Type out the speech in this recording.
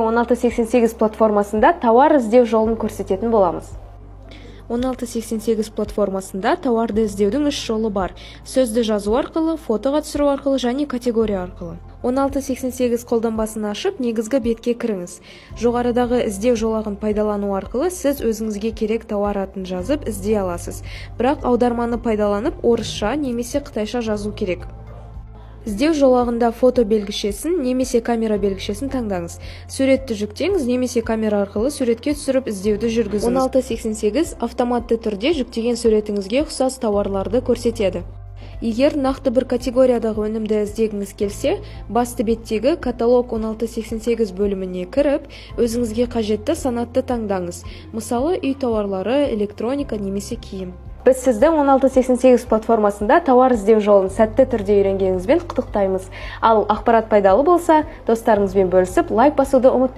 1688 платформасында тауар іздеу жолын көрсететін боламыз. 1688 платформасында тауарды іздеудің 3 жолы бар. Сөзді жазу арқылы, фотоға түсіру арқылы және категория арқылы. 1688 қолданбасын ашып, негізгі бетке кіріңіз. Жоғарыдағы іздеу жолағын пайдалану арқылы сіз өзіңізге керек тауар атын жазып іздей аласыз. Бірақ аударманы пайдаланып, орысша немесе қытайша жазу керек. Іздеу жолағында фото белгішесін немесе камера белгішесін таңдаңыз. Суретті жүктеңіз немесе камера арқылы суретке түсіріп іздеуді жүргізіңіз. 1688 автоматты түрде жүктеген суретіңізге ұқсас тауарларды көрсетеді. Егер нақты бір категориядағы өнімді іздегіңіз келсе, басты беттегі каталог 1688 бөліміне кіріп, өзіңізге қажетті санатты таңдаңыз. Мысалы, үй тауарлары, электроника немесе киім. Біз сізді 1688 платформасында тауар іздеу жолын сәтті түрде үйренгеніңізбен құттықтаймыз. Ал ақпарат пайдалы болса, достарыңызбен бөлісіп, лайк басуды ұмытпаңыз.